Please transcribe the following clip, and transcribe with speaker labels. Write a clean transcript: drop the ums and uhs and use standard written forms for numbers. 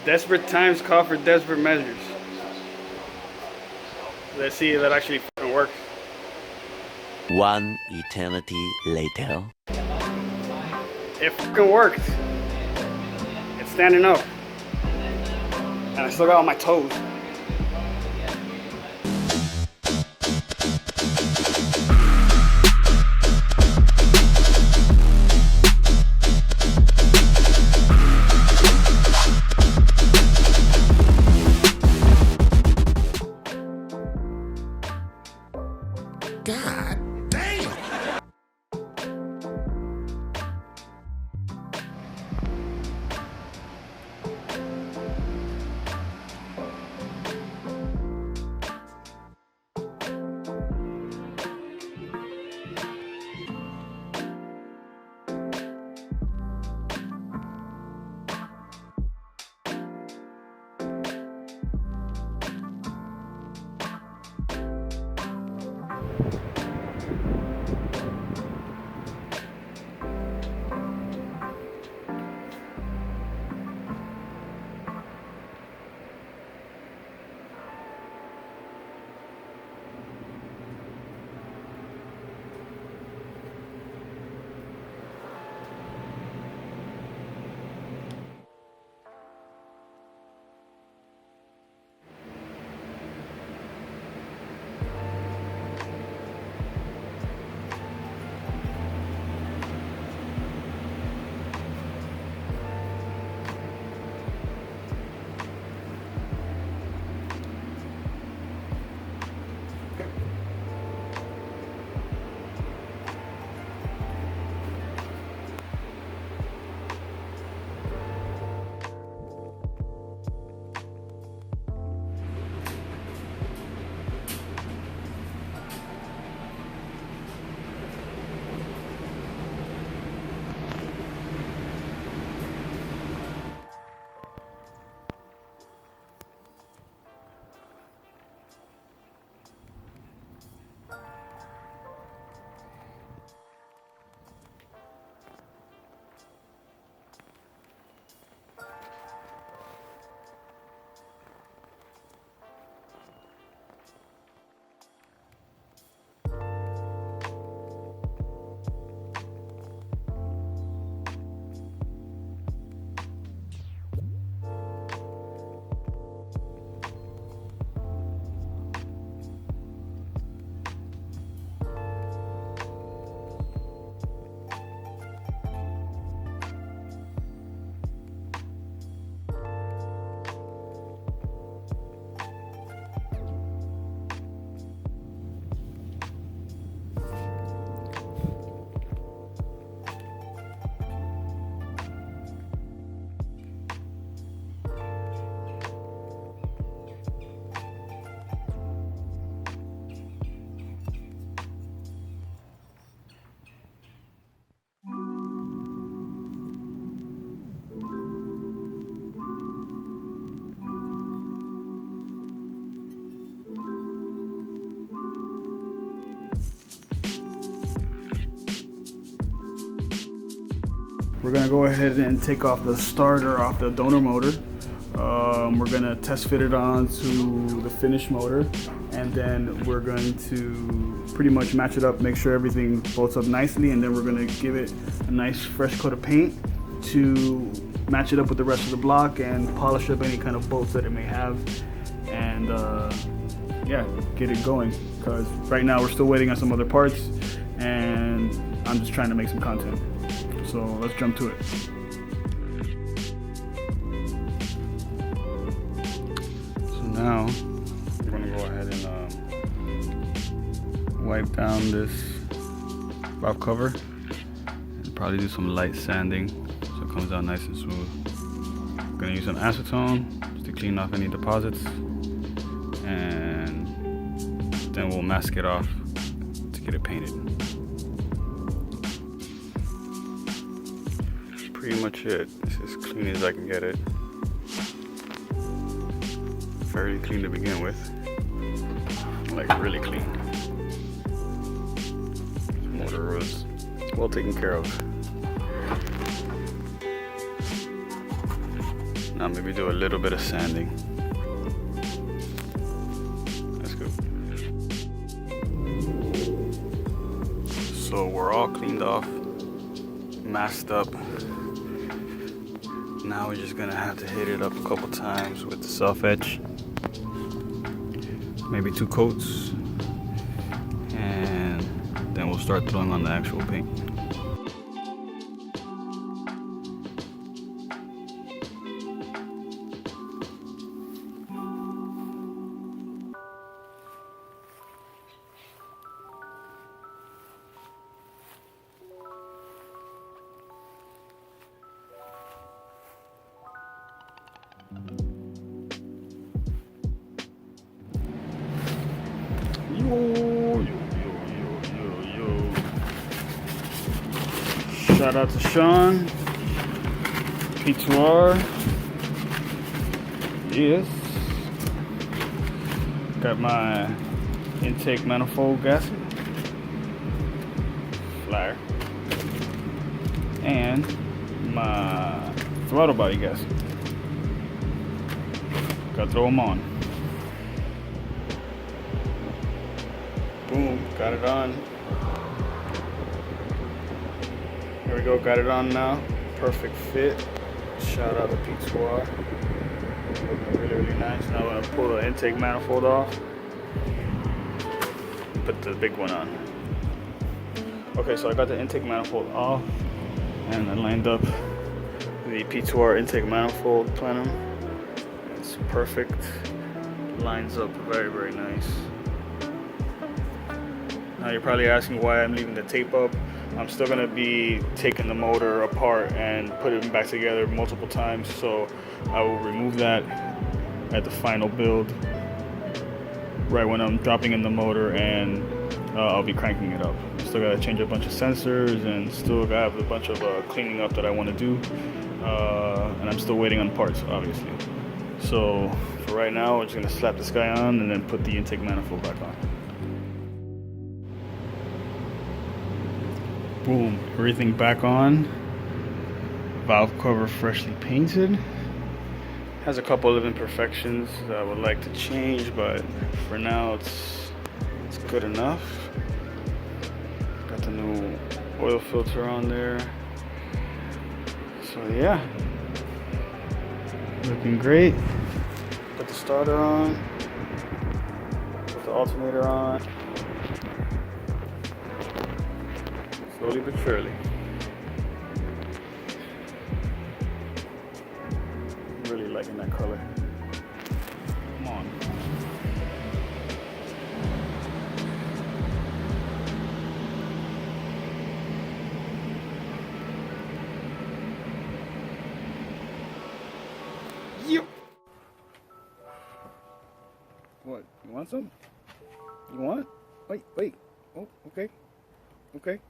Speaker 1: Desperate times call for desperate measures. Let's see if that actually fucking works.
Speaker 2: One eternity later.
Speaker 1: It fucking worked. It's standing up. And I still got all my toes.
Speaker 3: God damn!
Speaker 1: We're gonna go ahead and take off the starter off the donor motor. We're gonna test fit it onto the finished motor, and then we're going to pretty much match it up, make sure everything bolts up nicely, and then we're gonna give it a nice fresh coat of paint to match it up with the rest of the block and polish up any kind of bolts that it may have, and yeah, get it going. Because right now we're still waiting on some other parts, and I'm just trying to make some content. So let's jump to it. So now we're gonna go ahead and wipe down this valve cover and probably do some light sanding so it comes out nice and smooth. I'm gonna use some acetone just to clean off any deposits, and then we'll mask it off to get it painted. Pretty much it. It's as clean as I can get it. Very clean to begin with. Like really clean. This motor was well taken care of. Now maybe do a little bit of sanding. That's good. So we're all cleaned off, masked up. Now we're just gonna have to hit it up a couple times with the self-etch. Maybe 2 coats. And then we'll start throwing on the actual paint. Shout out to Sean, P2R, yes. Got my intake manifold gasket, flyer, and my throttle body gasket. Gotta throw them on. Boom, got it on. Here we go, got it on now. Perfect fit. Shout out to P2R. Looking really, really nice. Now I'm gonna pull the intake manifold off. Put the big one on. Okay, so I got the intake manifold off and I lined up the P2R intake manifold plenum. It's perfect. Lines up very, very nice. Now you're probably asking why I'm leaving the tape up. I'm still gonna be taking the motor apart and putting it back together multiple times, so I will remove that at the final build, right when I'm dropping in the motor, and I'll be cranking it up. Still gotta change a bunch of sensors and still have a bunch of cleaning up that I want to do, and I'm still waiting on parts, obviously. So for right now, we're just gonna slap this guy on and then put the intake manifold back on. Boom, everything back on. Valve cover freshly painted. Has a couple of imperfections that I would like to change, but for now it's good enough. Got the new oil filter on there. So yeah, looking great. Put the starter on. Put the alternator on. Slowly but surely. Really liking that color. Come on. Yep. What? You want some? You want? Wait. Oh, okay. Okay.